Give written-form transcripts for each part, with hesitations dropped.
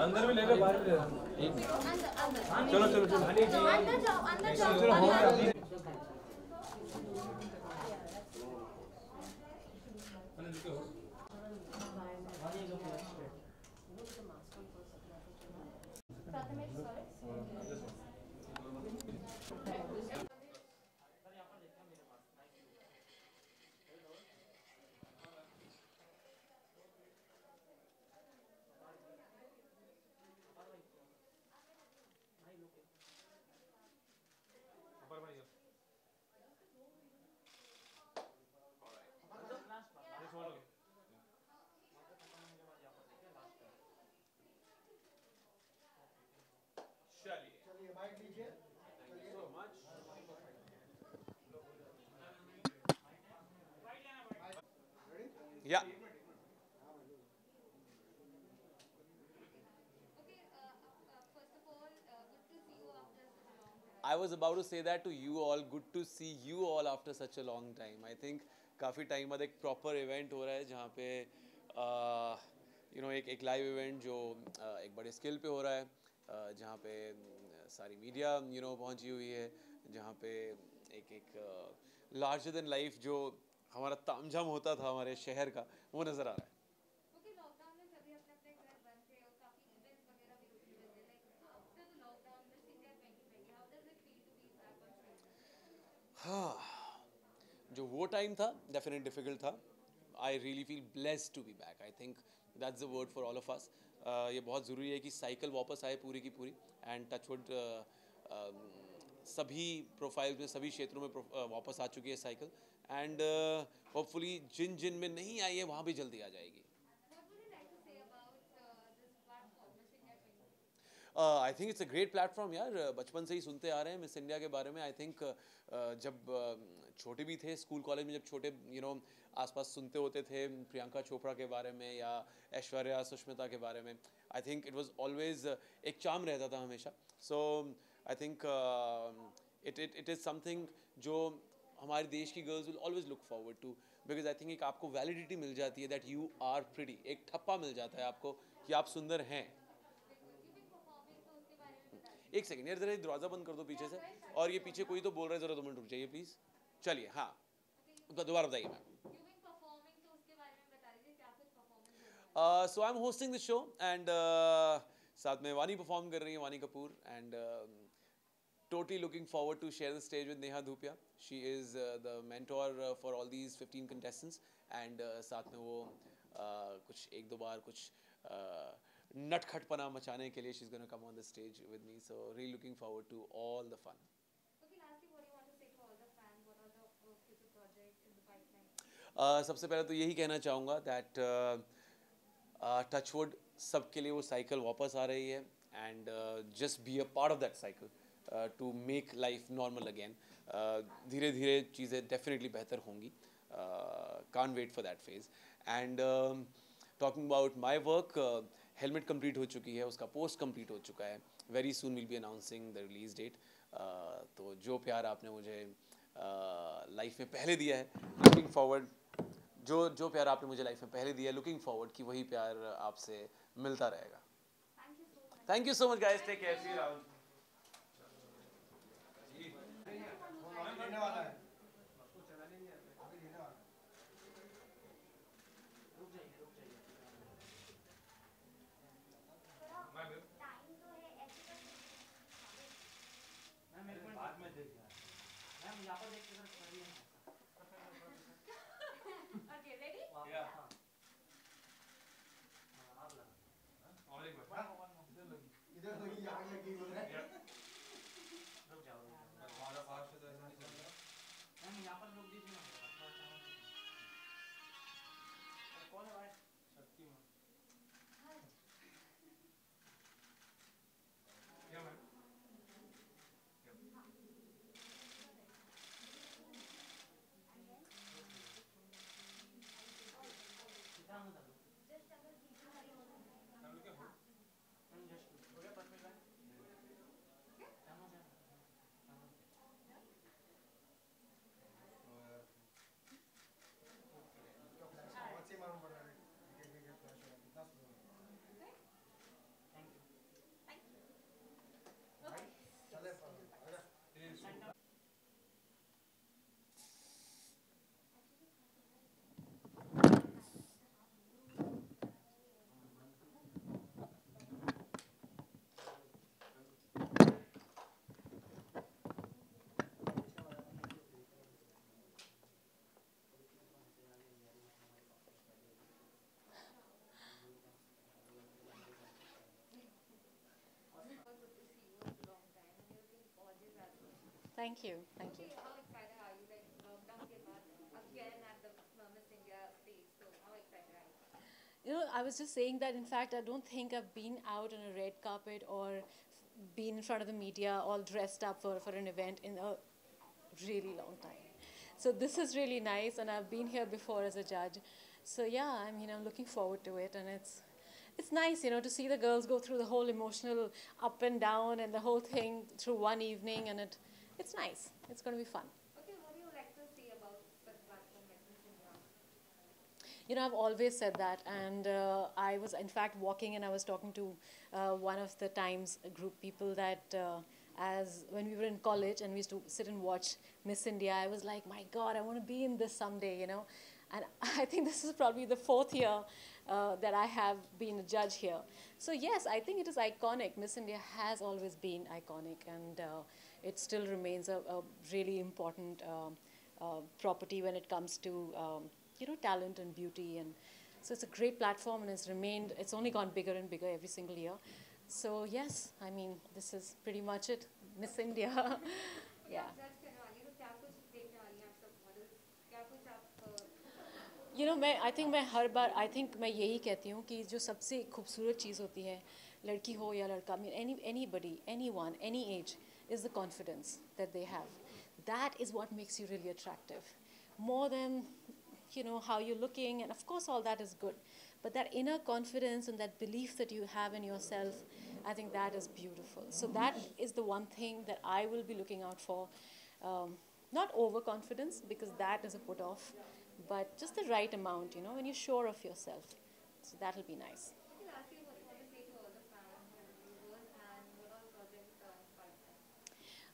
अंदर भी ले लो बाहर भी ले लो। चलो चलो चलो अंदर जाओ अंदर जाओ। चलो हो गया। Yeah. I was about to say that to you all. Good to see you all after such a long time. I think काफ़ी टाइम बाद एक प्रॉपर इवेंट हो रहा है जहाँ पे एक लाइव इवेंट जो एक बड़े स्केल पे हो रहा है, जहाँ पे सारी मीडिया पहुँची हुई है, जहाँ पे एक लार्जर देन लाइफ जो हमारा तामझाम होता था हमारे शहर का, वो नज़र आ रहा है. हाँ, जो वो टाइम था डेफिनेट डिफिकल्ट था. I really feel blessed to be back. I think that's the word for all of us. ये बहुत ज़रूरी है कि साइकिल वापस आए पूरी की पूरी. एंड टचवुड सभी प्रोफाइल्स में, सभी क्षेत्रों में वापस आ चुकी है साइकिल. एंड होपफुली जिन जिन में नहीं आई है वहाँ भी जल्दी आ जाएगी. I think it's a great platform यार. बचपन से ही सुनते आ रहे हैं मिस इंडिया के बारे में. आई थिंक जब छोटे भी थे, स्कूल कॉलेज में जब छोटे आसपास सुनते होते थे प्रियंका चोपड़ा के बारे में या ऐश्वर्या सुष्मिता के बारे में, I think it was always एक चार्म रहता था हमेशा. So I think it is something जो हमारे देश की girls will always look forward to. Because I think एक आपको वैलिडिटी मिल जाती है दैट यू आर प्रिटी. एक ठप्पा मिल जाता है आपको कि आप सुंदर हैं. एक सेकंड यार, जरा दरवाजा बंद कर दो पीछे से. और ये पीछे कोई तो बोल रहा है, जरा 2 मिनट रुक जाइए प्लीज. चलिए, हाँ दोबारा बताइए ma'am. So I am hosting the show and साथ में वानी परफॉर्म कर रही है, वानी Kapoor. And totally looking forward to share the stage with Neha Dhupia. She is the mentor for all these 15 contestants. And साथ में वो कुछ एक दो बार कुछ नटखटपना मचाने के लिए she's going to come on the stage with me. So really looking forward to all the fun. Okay, lastly, what do you want to say to all the fans? What are the future projects in the pipeline? सबसे पहले तो यही कहना चाहूँगा that touchwood सबके लिए वो cycle वापस आ रही है. And just be a part of that cycle. To make life normal again. धीरे धीरे चीज़ें definitely बेहतर होंगी. Can't wait for that phase. And talking about my work, helmet complete हो चुकी है, उसका post complete हो चुका है. Very soon we'll be announcing the release date. तो जो प्यार आपने मुझे लाइफ में पहले दिया है, looking forward, जो प्यार आपने मुझे लाइफ में पहले दिया है, looking forward कि वही प्यार आपसे मिलता रहेगा. Thank you so much guys. Take care. See you around. Okay, ready? Yeah. इधर लगी आग लगी बोल रहा है. रुक जाओ. हमारा फास्ट तो ऐसा नहीं चल रहा. मैम यहाँ पर लोग दीजिए ना. कौन है भाई? शक्तिमान. क्या मैम? कितना Thank you. Thank you. Okay, how excited are you? Like lockdown के बाद again at the Miss India stage. So how excited are you? You know, I was just saying that, in fact, I don't think I've been out on a red carpet or been in front of the media all dressed up for an event in a really long time. So this is really nice, and I've been here before as a judge. So yeah, I mean, I'm looking forward to it, and it's nice, you know, to see the girls go through the whole emotional up and down and the whole thing through one evening, and it's nice. It's going to be fun. Okay, what do you like to say about such platform like Miss India? You know, I've always said that, and I was, in fact, walking and I was talking to one of the Times group people that as when we were in college and we used to sit and watch Miss India, I was like, my God, I want to be in this someday, you know. And I think this is probably the fourth year that I have been a judge here. So yes, I think it is iconic. Miss India has always been iconic, and it still remains a really important property when it comes to you know, talent and beauty. And so it's a great platform, and it's only gone bigger and bigger every single year. So yes, I mean, this is pretty much it. Miss India. Yeah. जज करने वाली है तो क्या कुछ देखने वाली हैं आप सब मॉडल्स क्या कुछ आप You know, I think मैं यही कहती हूँ कि जो सबसे खूबसूरत चीज़ होती है, लड़की हो या लड़का, I mean, anybody, anyone, any age, is the confidence that they have. That is what makes you really attractive, more than, you know, how you're looking, and of course all that is good, but that inner confidence and that belief that you have in yourself, I think that is beautiful. So that is the one thing that I will be looking out for. Not overconfidence, because that is a put off, but just the right amount, you know, when you're sure of yourself. So that'll be nice. Okay, lastly, what do you want to say to all the fans and viewers, and what all projects are in pipeline?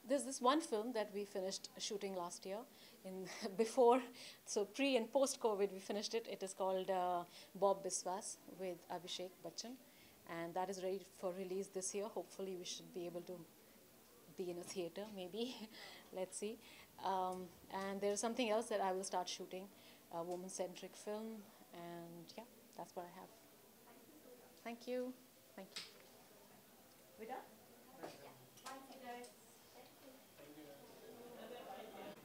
There's this one film that we finished shooting last year, in before, so pre and post COVID, we finished it. It is called Bob Biswas with Abhishek Bachchan, and that is ready for release this year. Hopefully, we should be able to be in a theater, maybe. Let's see. And there's something else that I will start shooting, a woman-centric film, and yeah, that's what I have. Thank you. Thank you. We done?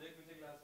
देख पीछे glass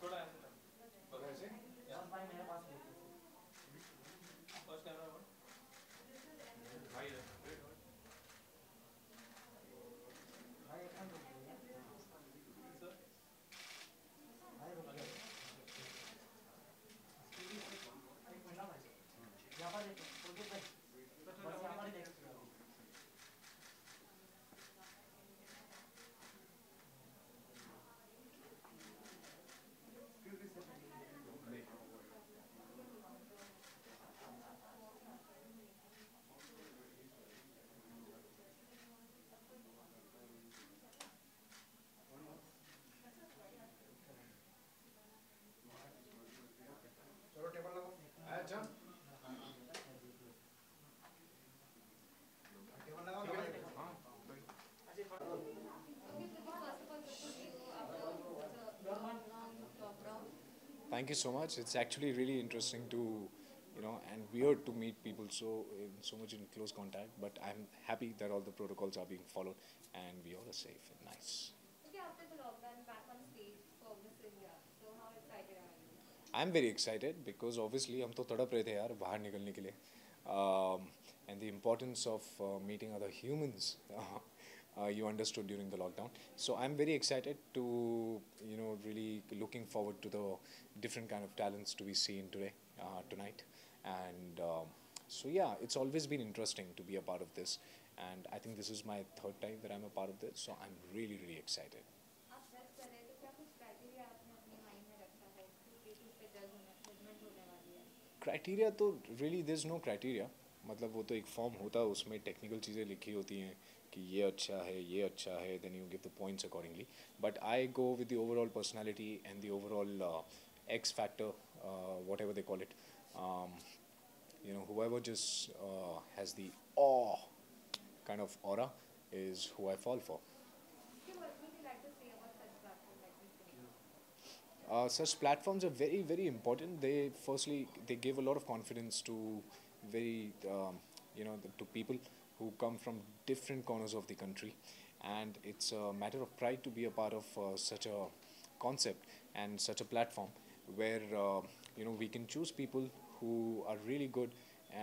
थोड़ा ऐसे पकड़ से यार भाई मेरे पास देखो फर्स्ट कैमरा वन भाई भाई एक मिनट सर भाई रुक जाओ एक मिनट ना भाई यहाँ पर देखो प्रदीप भाई बस यहाँ पर देखो चलो टेबल लगाओ अच्छा टेबल लगाओ हाँ Okay, Pradeep, first of all, good to see you after the long lockdown. Thank you so much. It's actually really interesting to, you know, and weird to meet people so much in close contact. But I'm happy that all the protocols are being followed and we all are safe and nice. Okay, after the lockdown, back on stage for Miss India. So how excited are you? I'm very excited because obviously हम तो तड़प रहे थे यार बाहर निकलने के लिए, and the importance of meeting other humans. You understood during the lockdown. So I'm very excited to, you know, really looking forward to the different kind of talents to be seen today, tonight. And so yeah, it's always been interesting to be a part of this. And I think this is my third time that I'm a part of this. So I'm really, really excited. आप जज कर रहे थे criteria तो really there is no criteria. मतलब वो तो एक फॉर्म होता है, उसमें टेक्निकल चीज़ें लिखी होती हैं कि ये अच्छा है, then you give the points accordingly. But I go with the overall personality and the overall X factor, whatever they call it. Whoever just has the awe kind of aura is who I fall for. What would you like to say about such platforms like this? Such platforms are very, very important. They give a lot of confidence to to people who come from different corners of the country, and it's a matter of pride to be a part of such a concept and such a platform where we can choose people who are really good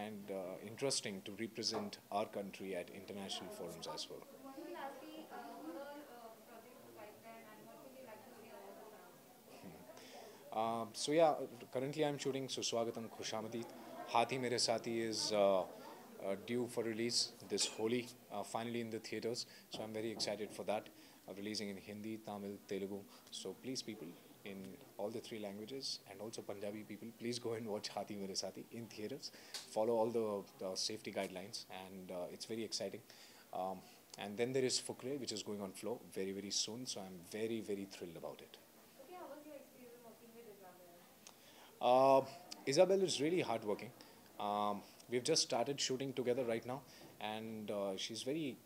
and interesting to represent our country at international forums as well. What will lastly, what are projects pipeline and what would you like to say about the plans? So yeah, currently I'm shooting Suswagatam Khushamadi. Hathi Mere Sathi is due for release this Holi, finally in the theatres. So I'm very excited for that. Releasing in Hindi, Tamil, Telugu. So please people in all the 3 languages and also Punjabi people, please go and watch Hathi Mere Sathi in theatres. Follow all the safety guidelines and it's very exciting. And then there is Fukre, which is going on Flow very, very soon. So I'm very, very thrilled about it. Okay, how was your experience working with Isabel? Isabel is really hardworking. We've just started shooting together right now, and she's very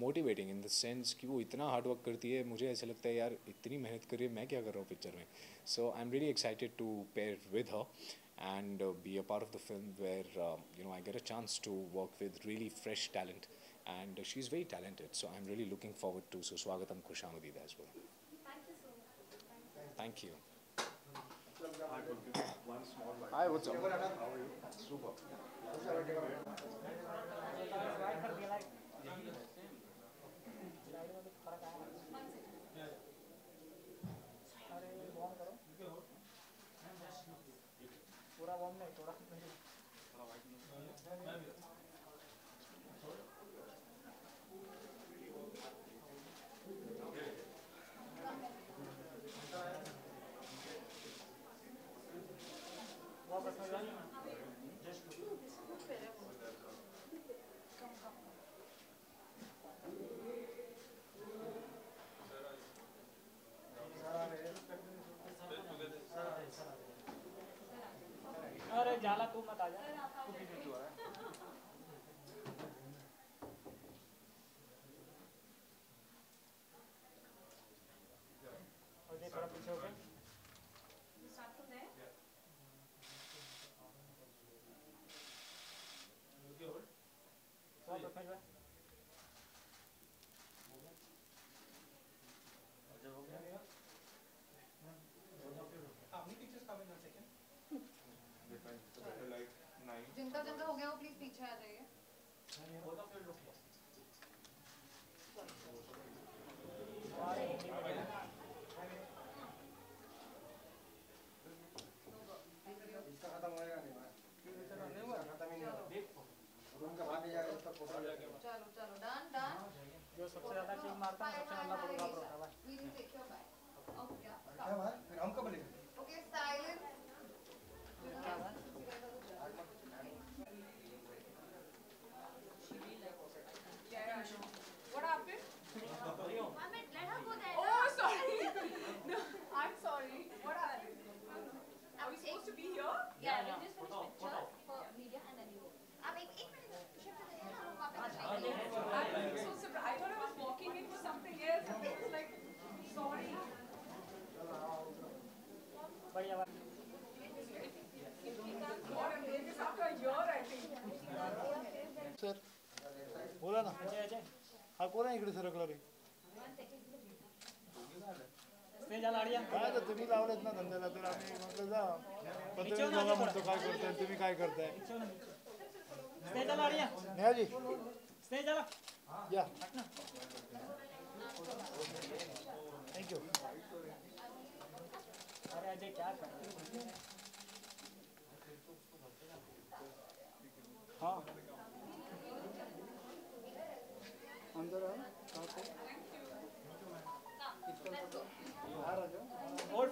motivating in the sense कि वो इतना hard work करती है, मुझे ऐसा लगता है यार इतनी मेहनत कर रही है, मैं क्या कर रहा हूँ पिक्चर में. So I'm really excited to pair with her and be a part of the film where I get a chance to work with really fresh talent, and she's very talented. So I'm really looking forward to Suswagatam Khushamadi as well. Thank you so much. Thank you. One small bite. Hi, what's up? How are you? Super. अरे जाला तू मत आ जा, तू पीछे क्यों आ रहा है? और ये थोड़ा पीछे हो गए. Start from there. Stop, Rashmi bhai. जिनका जिनका हो गया वो प्लीज पीछे आ जाइए. चलो चलो डन. जो सबसे ज्यादा किक मारता है सबसे ज्यादा फोटोग्राफर होता है. We will take your back. Okay. क्या बात? फिर हम कब लेंगे? Okay, silence. What happened? Amit, let her go there. Oh, sorry. No, I'm sorry. What happened? Are we supposed to be here? Yeah, we just finished pictures for media and then you go. अब एक minute shift कर देना, हम वहाँ पे I'm so surprised. I thought I was walking in for something else. I was like, sorry. बढ़िया बात. God, I'm doing this after a year, I think. Sir बोला ना. अजय अजय हा कोण आहे इकडे सरकला रे? स्टेज आला अडिया. काय तर तुम्ही लावलेत ना धंद्याला, तर आम्ही म्हटलं जा. पत्रकार बघा म्हणतो काय करताय, तुम्ही काय करताय? स्टेज आला अडिया. नेहाजी स्टेज आला. या. थँक्यू. अरे अजय क्या कर रहा है? हाँ अंदर आ. हाँ राजा. और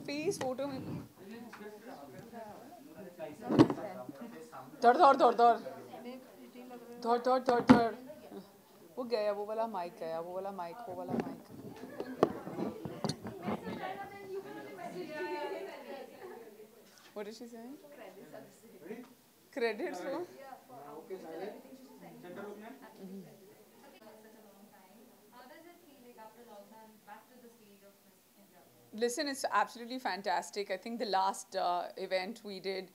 फेस फोटो में धड़ धड़ धड़ धड़ धड़ धड़ धड़ धड़ वो गया, वो वाला माइक गया, वो वाला माइक, वो वाला mic. What is she saying? Credits for? How does it feel like after lockdown, back to the stage of Miss India? Listen, it's absolutely fantastic. I think the last event we did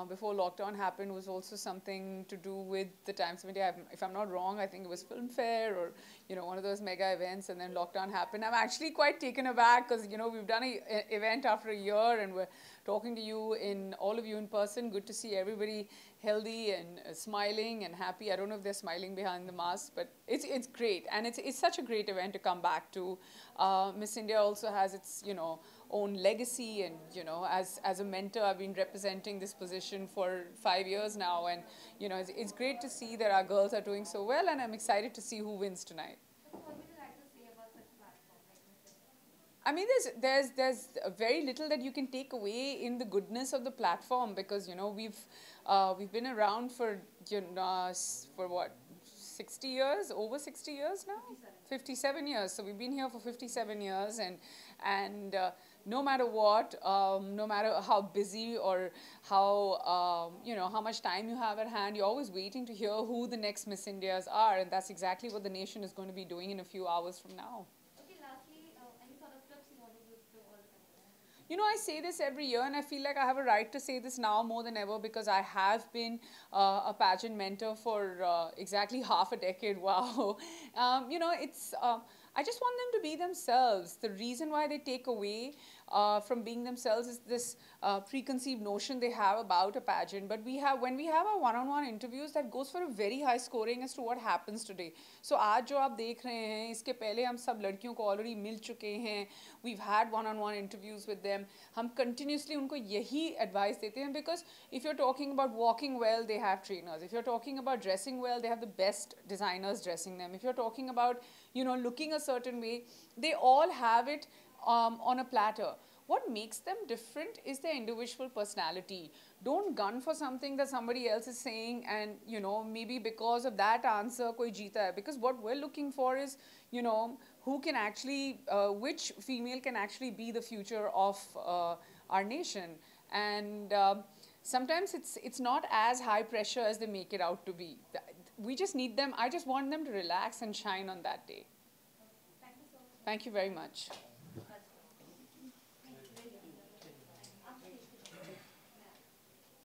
before lockdown happened was also something to do with the Times of India. If I'm not wrong, I think it was Filmfare or, you know, one of those mega events, and then lockdown happened. I'm actually quite taken aback because, you know, we've done an event after a year and we're talking to you, all of you in person. Good to see everybody healthy and smiling and happy. I don't know if they're smiling behind the mask, but it's great. And it's such a great event to come back to. Miss India also has its, you know, own legacy, and, you know, as a mentor, I've been representing this position for 5 years now, and, you know, it's great to see that our girls are doing so well, and I'm excited to see who wins tonight. What would you like to say about such a platform like Miss India? I mean, there's very little that you can take away in the goodness of the platform, because, you know, we've been around for, you know, for what, 60 years, over 60 years now? 57 years. So we've been here for 57 years, and no matter what, no matter how busy or how, you know, how much time you have at hand, you're always waiting to hear who the next Miss Indias are, and that's exactly what the nation is going to be doing in a few hours from now. Okay, lastly, any sort of tips you want to give to all the contestants? You know, I say this every year, and I feel like I have a right to say this now more than ever, because I have been a pageant mentor for exactly half a decade. Wow. You know, it's... I just want them to be themselves. The reason why they take away from being themselves is this preconceived notion they have about a pageant. But when we have our one-on-one interviews, that goes for a very high scoring as to what happens today. So आज जो आप देख रहे हैं, इसके पहले हम सब लड़कियों को already मिल चुके हैं. We've had one-on-one interviews with them. हम continuously उनको यही advice देते हैं, because if you're talking about walking well, they have trainers. If you're talking about dressing well, they have the best designers dressing them. If you're talking about, you know, looking a certain way, they all have it on a platter. What makes them different is their individual personality. Don't gun for something that somebody else is saying, and, you know, maybe because of that answer koi jeeta hai. Because what we're looking for is, you know, who can actually, which female can actually be the future of our nation. And sometimes it's not as high pressure as they make it out to be. We just need them. I just want them to relax and shine on that day. Thank you so much. Thank you very much.